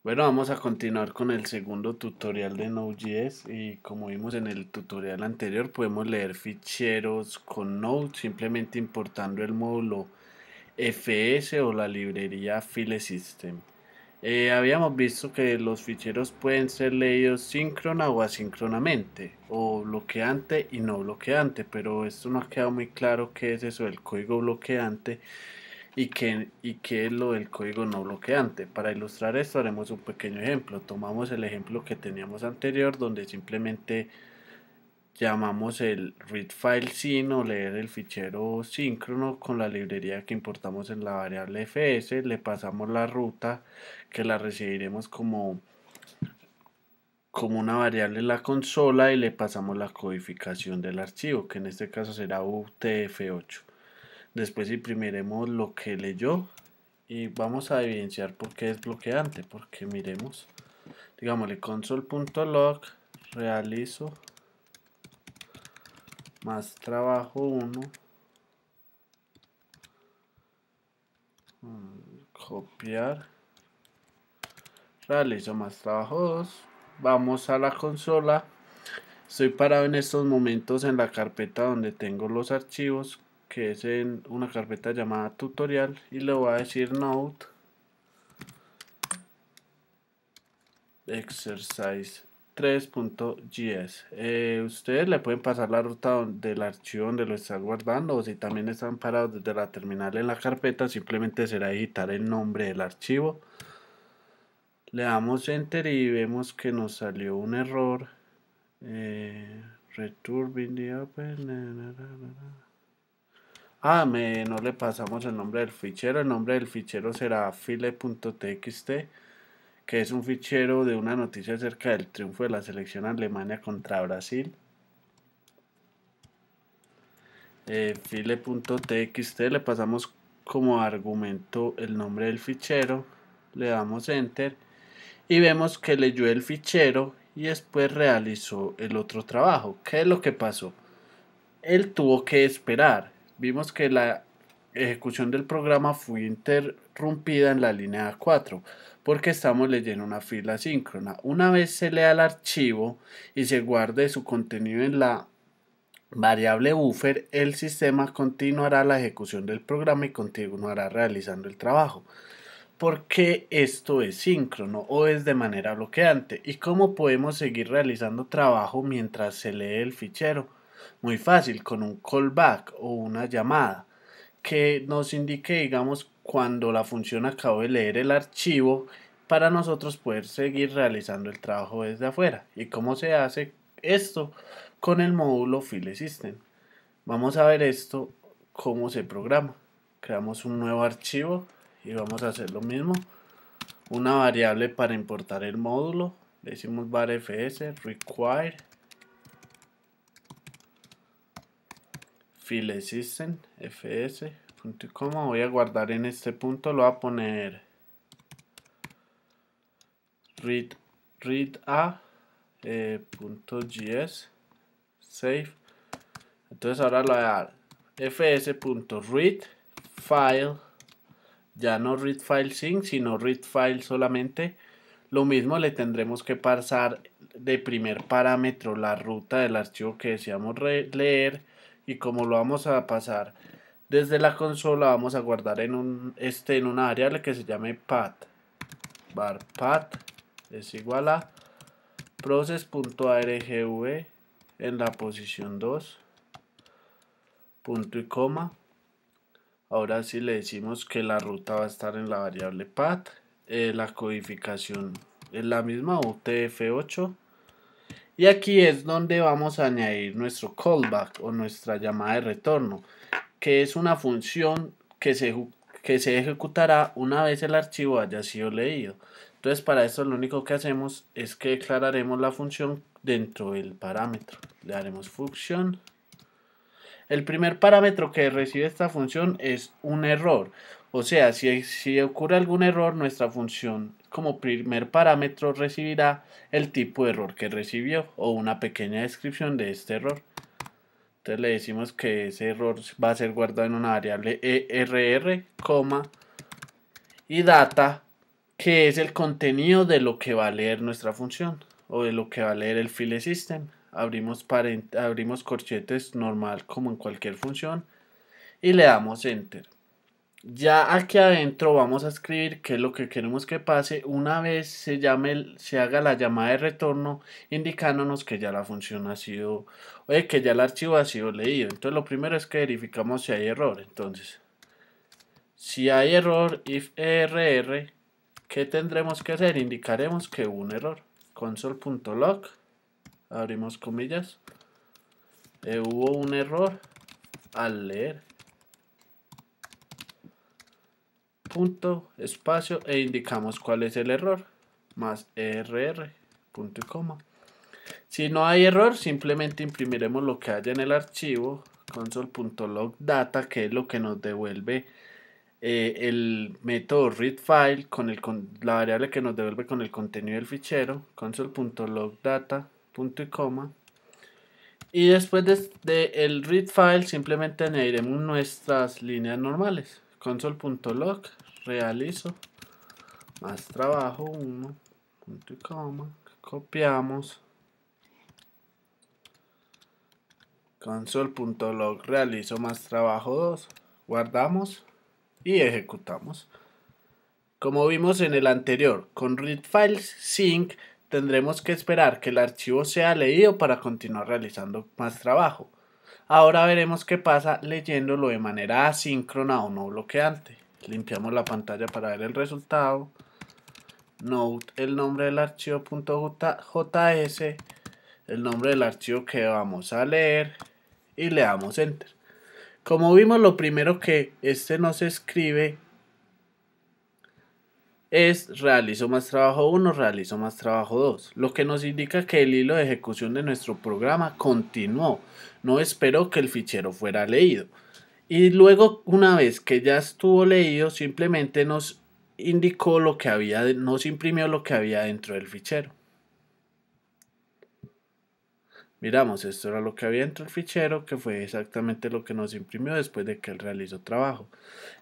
Bueno, vamos a continuar con el segundo tutorial de Node.js y como vimos en el tutorial anterior podemos leer ficheros con Node simplemente importando el módulo fs o la librería FileSystem. Habíamos visto que los ficheros pueden ser leídos síncrona o asíncronamente, o bloqueante y no bloqueante, pero esto no ha quedado muy claro qué es eso del código bloqueante y qué es lo del código no bloqueante. Para ilustrar esto haremos un pequeño ejemplo. Tomamos el ejemplo que teníamos anterior donde simplemente llamamos el readFileSyn o leer el fichero síncrono con la librería que importamos en la variable fs, le pasamos la ruta que la recibiremos como una variable en la consola y le pasamos la codificación del archivo, que en este caso será UTF-8. Después imprimiremos lo que leyó y vamos a evidenciar por qué es bloqueante, porque miremos, digámosle console.log realizo más trabajo 1, copiar, realizo más trabajo 2, vamos a la consola. Estoy parado en estos momentos en la carpeta donde tengo los archivos, que es en una carpeta llamada tutorial, y le voy a decir node exercise 3.js. Ustedes le pueden pasar la ruta del archivo donde lo están guardando, o si también están parados desde la terminal en la carpeta, simplemente será digitar el nombre del archivo. Le damos enter y vemos que nos salió un error. Return the open. No le pasamos el nombre del fichero. El nombre del fichero será file.txt, que es un fichero de una noticia acerca del triunfo de la selección Alemania contra Brasil. File.txt le pasamos como argumento el nombre del fichero, le damos enter y vemos que leyó el fichero y después realizó el otro trabajo. ¿Qué es lo que pasó? Él tuvo que esperar. Vimos que la ejecución del programa fue interrumpida en la línea 4 porque estamos leyendo una fila síncrona. Una vez se lea el archivo y se guarde su contenido en la variable buffer, el sistema continuará la ejecución del programa y continuará realizando el trabajo. ¿Por qué esto es síncrono o es de manera bloqueante? ¿Y cómo podemos seguir realizando trabajo mientras se lee el fichero? Muy fácil, con un callback o una llamada que nos indique, digamos, cuando la función acabó de leer el archivo para nosotros poder seguir realizando el trabajo desde afuera. ¿Y cómo se hace esto? Con el módulo FileSystem. Vamos a ver esto, cómo se programa. Creamos un nuevo archivo y vamos a hacer lo mismo. Una variable para importar el módulo. Le decimos var fs require FileSystem fs. Voy a guardar en este punto, lo voy a poner read.js save. Entonces ahora lo voy a dar fs.read file, ya no read file sync sino read file solamente. Lo mismo, le tendremos que pasar de primer parámetro la ruta del archivo que deseamos leer, y como lo vamos a pasar desde la consola, vamos a guardar en una variable que se llame path. Var path es igual a process.argv en la posición 2, punto y coma. Ahora sí le decimos que la ruta va a estar en la variable path. La codificación es la misma, UTF-8. Y aquí es donde vamos a añadir nuestro callback o nuestra llamada de retorno, que es una función que se ejecutará una vez el archivo haya sido leído. Entonces para esto lo único que hacemos es que declararemos la función dentro del parámetro. Le daremos función. El primer parámetro que recibe esta función es un error. O sea, si ocurre algún error, nuestra función como primer parámetro recibirá el tipo de error que recibió o una pequeña descripción de este error. Entonces le decimos que ese error va a ser guardado en una variable err, y data, que es el contenido de lo que va a leer nuestra función o de lo que va a leer el file system. Abrimos corchetes normal como en cualquier función y le damos enter. Ya aquí adentro vamos a escribir qué es lo que queremos que pase una vez se haga la llamada de retorno indicándonos que ya la función ha sido, que ya el archivo ha sido leído. Entonces lo primero es que verificamos si hay error. Entonces, si hay error, if err, ¿qué tendremos que hacer? Indicaremos que hubo un error. Console.log, abrimos comillas, hubo un error al leer. Punto, espacio e indicamos cuál es el error, más err, punto y coma. Si no hay error, simplemente imprimiremos lo que haya en el archivo, console.logData, que es lo que nos devuelve el método readFile la variable que nos devuelve con el contenido del fichero, console.logData, punto y coma. Y después de el readFile simplemente añadiremos nuestras líneas normales, console.log realizo más trabajo 1, punto y coma, copiamos, console.log realizo más trabajo 2, guardamos y ejecutamos. Como vimos en el anterior, con readFile_sync tendremos que esperar que el archivo sea leído para continuar realizando más trabajo. Ahora veremos qué pasa leyéndolo de manera asíncrona o no bloqueante. Limpiamos la pantalla para ver el resultado. Note el nombre del archivo .js, el nombre del archivo que vamos a leer y le damos enter. Como vimos, lo primero que nos escribe es realizo más trabajo 1, realizo más trabajo 2, lo que nos indica que el hilo de ejecución de nuestro programa continuó, no esperó que el fichero fuera leído. Y luego, una vez que ya estuvo leído, simplemente nos indicó nos imprimió lo que había dentro del fichero. Miramos, esto era lo que había dentro del fichero, que fue exactamente lo que nos imprimió después de que él realizó trabajo.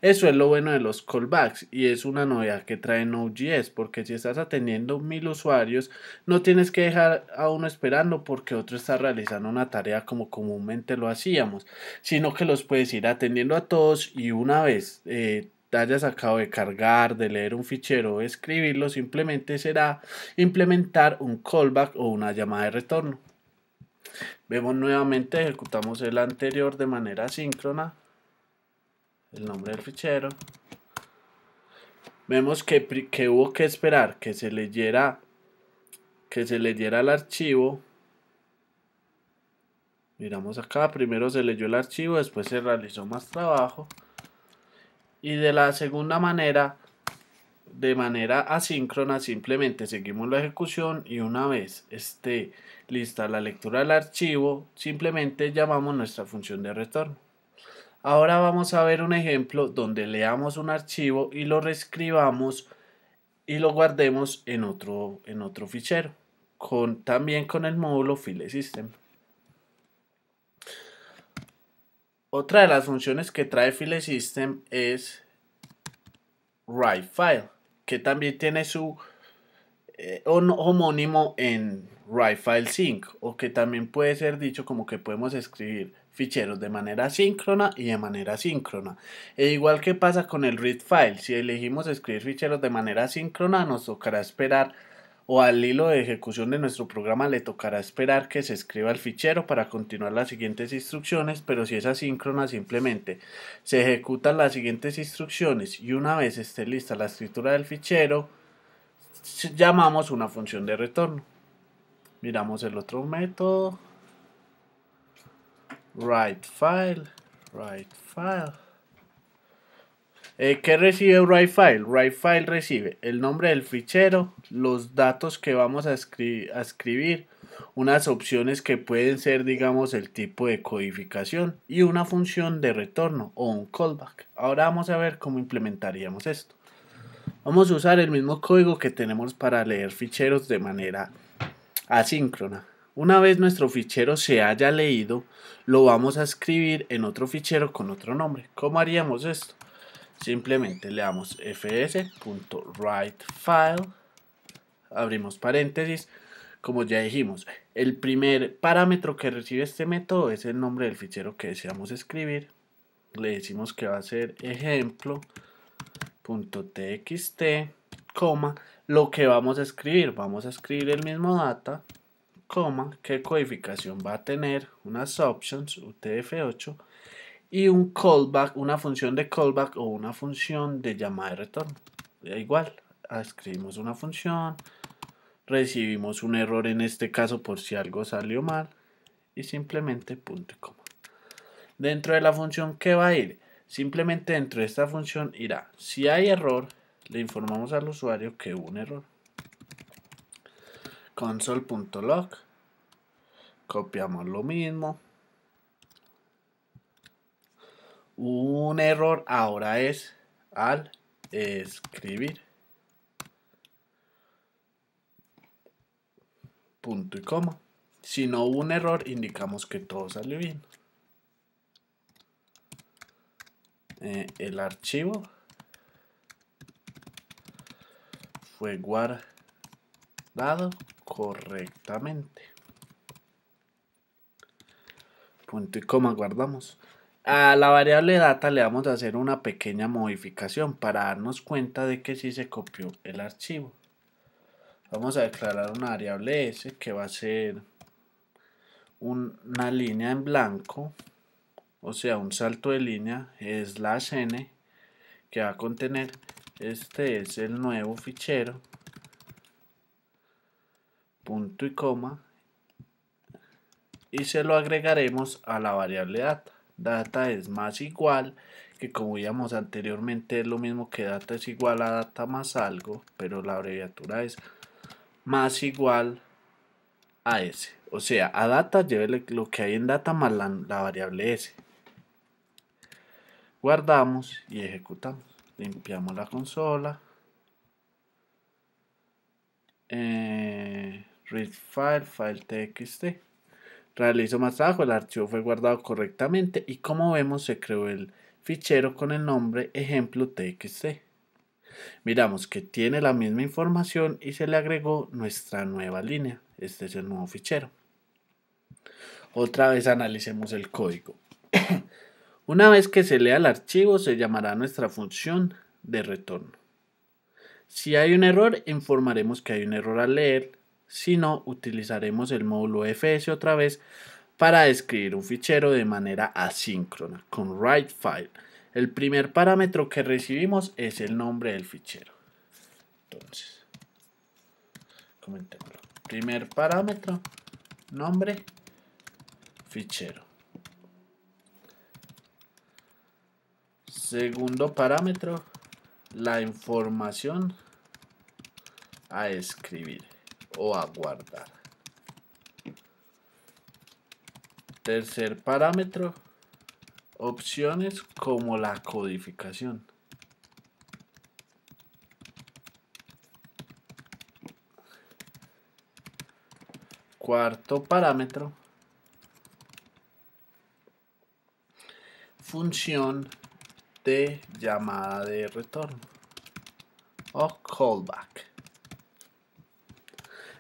Eso es lo bueno de los callbacks y es una novedad que trae Node.js, porque si estás atendiendo 1000 usuarios, no tienes que dejar a uno esperando porque otro está realizando una tarea como comúnmente lo hacíamos, sino que los puedes ir atendiendo a todos y una vez te hayas acabado de cargar, de leer un fichero o escribirlo, simplemente será implementar un callback o una llamada de retorno. Vemos nuevamente, ejecutamos el anterior de manera asíncrona, el nombre del fichero. Vemos que hubo que esperar que se leyera el archivo. Miramos acá, primero se leyó el archivo, después se realizó más trabajo. Y de la segunda manera, de manera asíncrona, simplemente seguimos la ejecución y una vez esté lista la lectura del archivo, simplemente llamamos nuestra función de retorno. Ahora vamos a ver un ejemplo donde leamos un archivo y lo reescribamos y lo guardemos en otro fichero, también con el módulo FileSystem. Otra de las funciones que trae FileSystem es WriteFile, que también tiene su homónimo en WriteFile_sync, o que también puede ser dicho como que podemos escribir ficheros de manera síncrona y de manera asíncrona. E igual que pasa con el readFile, si elegimos escribir ficheros de manera síncrona, nos tocará esperar, o al hilo de ejecución de nuestro programa le tocará esperar que se escriba el fichero para continuar las siguientes instrucciones, pero si es asíncrona simplemente se ejecutan las siguientes instrucciones y una vez esté lista la escritura del fichero, llamamos una función de retorno. Miramos el otro método, WriteFile. ¿Qué recibe WriteFile? WriteFile recibe el nombre del fichero, los datos que vamos a escribir, unas opciones que pueden ser, digamos, el tipo de codificación y una función de retorno o un callback. Ahora vamos a ver cómo implementaríamos esto. Vamos a usar el mismo código que tenemos para leer ficheros de manera asíncrona. Una vez nuestro fichero se haya leído, lo vamos a escribir en otro fichero con otro nombre. ¿Cómo haríamos esto? Simplemente le damos fs.writeFile, abrimos paréntesis. Como ya dijimos, el primer parámetro que recibe este método es el nombre del fichero que deseamos escribir. Le decimos que va a ser ejemplo.txt, lo que vamos a escribir el mismo data, qué codificación va a tener, unas options UTF-8 y un callback, una función de callback o una función de llamada de retorno. Igual, escribimos una función, recibimos un error en este caso por si algo salió mal y simplemente punto y coma. Dentro de la función, ¿qué va a ir? Simplemente dentro de esta función irá, si hay error, le informamos al usuario que hubo un error. Console.log, copiamos lo mismo. Un error ahora es al escribir. Punto y coma. Si no hubo un error, indicamos que todo salió bien. El archivo fue guardado correctamente. Punto y coma, guardamos. A la variable data le vamos a hacer una pequeña modificación para darnos cuenta de que sí se copió el archivo. Vamos a declarar una variable s que va a ser una línea en blanco, o sea, un salto de línea /n, que va a contener este es el nuevo fichero, punto y coma, y se lo agregaremos a la variable data. Data es más igual, que como veíamos anteriormente es lo mismo que data es igual a data más algo, pero la abreviatura es más igual a s. O sea, a data llévele lo que hay en data más la variable s. Guardamos y ejecutamos. Limpiamos la consola. Read file, file txt. Realizo más trabajo, el archivo fue guardado correctamente y como vemos se creó el fichero con el nombre ejemplo.txt. Miramos que tiene la misma información y se le agregó nuestra nueva línea. Este es el nuevo fichero. Otra vez analicemos el código. Una vez que se lea el archivo, se llamará nuestra función de retorno. Si hay un error, informaremos que hay un error al leer. Si no, utilizaremos el módulo fs otra vez para escribir un fichero de manera asíncrona con writeFile. El primer parámetro que recibimos es el nombre del fichero. Entonces, comentémoslo. Primer parámetro, nombre, fichero. Segundo parámetro, la información a escribir o a guardar. Tercer parámetro, opciones como la codificación. Cuarto parámetro, función de llamada de retorno o callback.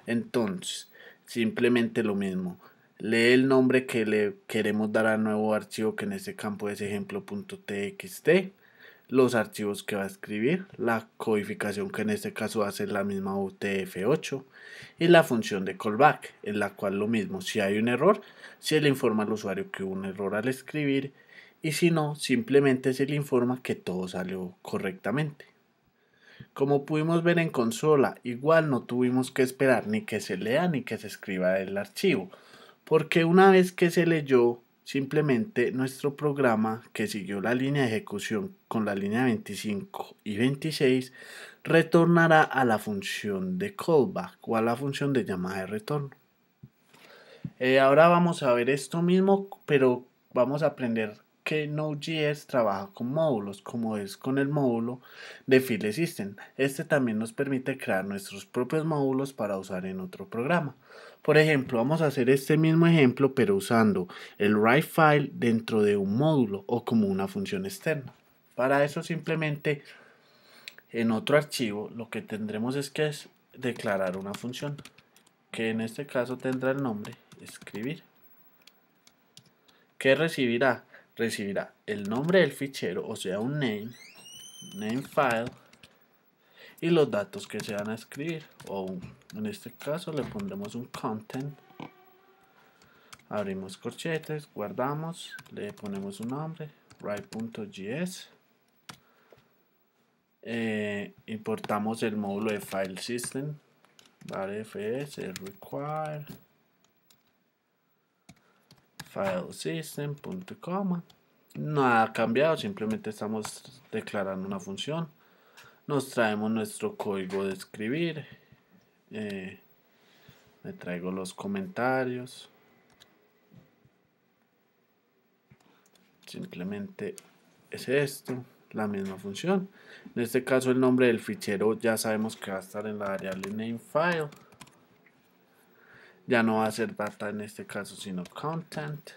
Entonces, simplemente lo mismo. Lee el nombre que le queremos dar al nuevo archivo, que en este campo es ejemplo.txt, los archivos que va a escribir, la codificación que en este caso va a ser la misma UTF-8 y la función de callback, en la cual lo mismo, si hay un error, se le informa al usuario que hubo un error al escribir y si no, simplemente se le informa que todo salió correctamente. Como pudimos ver en consola, igual no tuvimos que esperar ni que se lea ni que se escriba el archivo, porque una vez que se leyó, simplemente nuestro programa, que siguió la línea de ejecución con la línea 25 y 26, retornará a la función de callback o a la función de llamada de retorno. Ahora vamos a ver esto mismo, pero vamos a aprender que Node.js trabaja con módulos, como es con el módulo de File System. Este también nos permite crear nuestros propios módulos para usar en otro programa. Por ejemplo, vamos a hacer este mismo ejemplo, pero usando el writeFile dentro de un módulo o como una función externa. Para eso simplemente en otro archivo lo que tendremos es que declarar una función que en este caso tendrá el nombre escribir. ¿Qué recibirá? Recibirá el nombre del fichero, o sea un name file, y los datos que se van a escribir, o en este caso le pondremos un content. Abrimos corchetes, guardamos, le ponemos un nombre, write.js. Importamos el módulo de file system, vale, fs require file system.com. No ha cambiado, simplemente estamos declarando una función. Nos traemos nuestro código de escribir. Me traigo los comentarios. Simplemente es esto, la misma función. En este caso el nombre del fichero ya sabemos que va a estar en la variable namefile. Ya no va a ser data en este caso, sino content,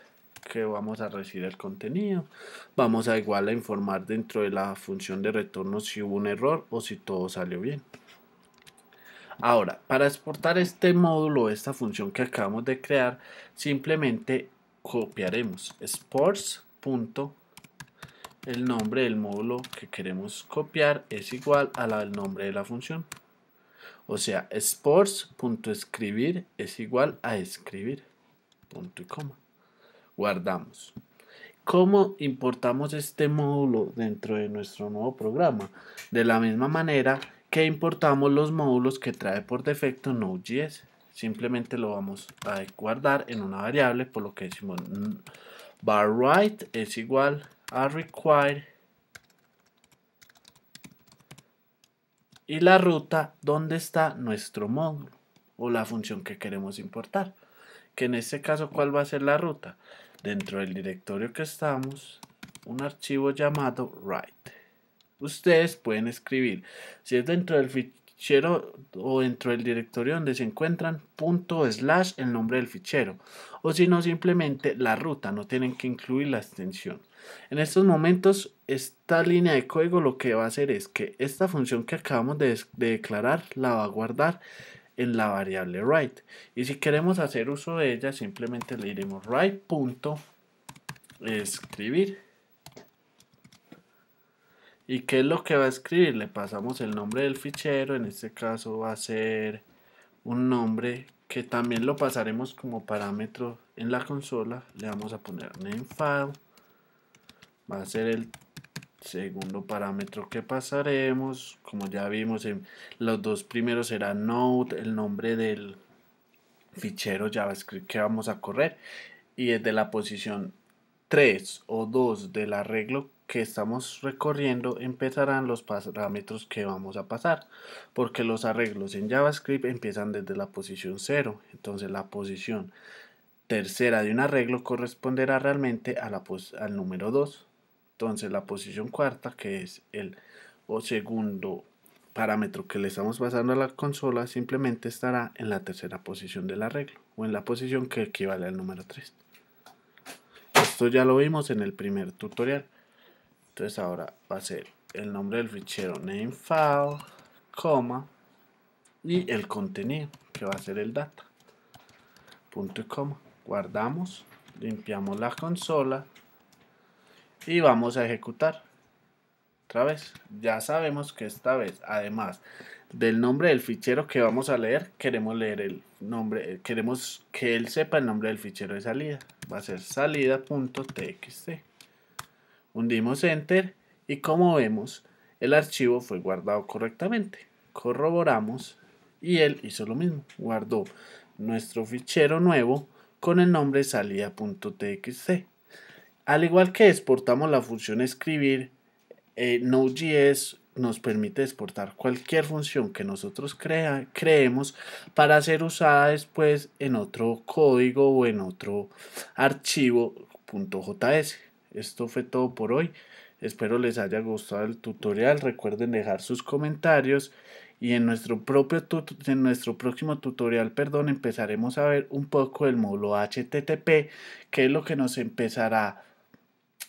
que vamos a recibir el contenido. Vamos a igual a informar dentro de la función de retorno si hubo un error o si todo salió bien. Ahora, para exportar este módulo, esta función que acabamos de crear, simplemente copiaremos exports. El nombre del módulo que queremos copiar es igual al nombre de la función. O sea, exports.escribir es igual a escribir. Punto y coma. Guardamos. ¿Cómo importamos este módulo dentro de nuestro nuevo programa? De la misma manera que importamos los módulos que trae por defecto Node.js. Simplemente lo vamos a guardar en una variable, por lo que decimos var_write es igual a require y la ruta donde está nuestro módulo o la función que queremos importar, que en este caso ¿cuál va a ser la ruta? Dentro del directorio que estamos, un archivo llamado write. Ustedes pueden escribir, si es dentro del fichero o dentro del directorio donde se encuentran, // el nombre del fichero, o si no, simplemente la ruta, no tienen que incluir la extensión. En estos momentos, esta línea de código lo que va a hacer es que esta función que acabamos de declarar la va a guardar en la variable write, y si queremos hacer uso de ella, simplemente le diremos write.escribir. ¿Y qué es lo que va a escribir? Le pasamos el nombre del fichero, en este caso va a ser un nombre que también lo pasaremos como parámetro en la consola. Le vamos a poner namefile, va a ser el segundo parámetro que pasaremos. Como ya vimos, los dos primeros serán node, el nombre del fichero JavaScript que vamos a correr, y desde la posición 3 o 2 del arreglo que estamos recorriendo empezarán los parámetros que vamos a pasar, porque los arreglos en JavaScript empiezan desde la posición 0, entonces la posición tercera de un arreglo corresponderá realmente a al número 2, entonces la posición cuarta, que es el segundo parámetro que le estamos pasando a la consola, simplemente estará en la tercera posición del arreglo o en la posición que equivale al número 3. Esto ya lo vimos en el primer tutorial. Entonces ahora va a ser el nombre del fichero namefile, coma, y el contenido, que va a ser el data. Punto y coma. Guardamos, limpiamos la consola y vamos a ejecutar. Otra vez, ya sabemos que esta vez, además del nombre del fichero que vamos a leer, queremos leer el nombre, queremos que él sepa el nombre del fichero de salida. Va a ser salida.txt. Hundimos Enter y como vemos, el archivo fue guardado correctamente. Corroboramos y él hizo lo mismo. Guardó nuestro fichero nuevo con el nombre salida.txt. Al igual que exportamos la función escribir, Node.js nos permite exportar cualquier función que nosotros creemos para ser usada después en otro código o en otro archivo .js. Esto fue todo por hoy. Espero les haya gustado el tutorial. Recuerden dejar sus comentarios y en nuestro próximo tutorial, empezaremos a ver un poco del módulo HTTP, que es lo que nos empezará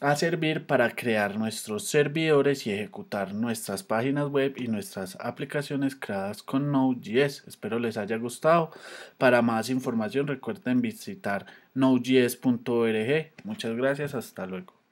a servir para crear nuestros servidores y ejecutar nuestras páginas web y nuestras aplicaciones creadas con Node.js. Espero les haya gustado. Para más información recuerden visitar node.js.org. Muchas gracias, hasta luego.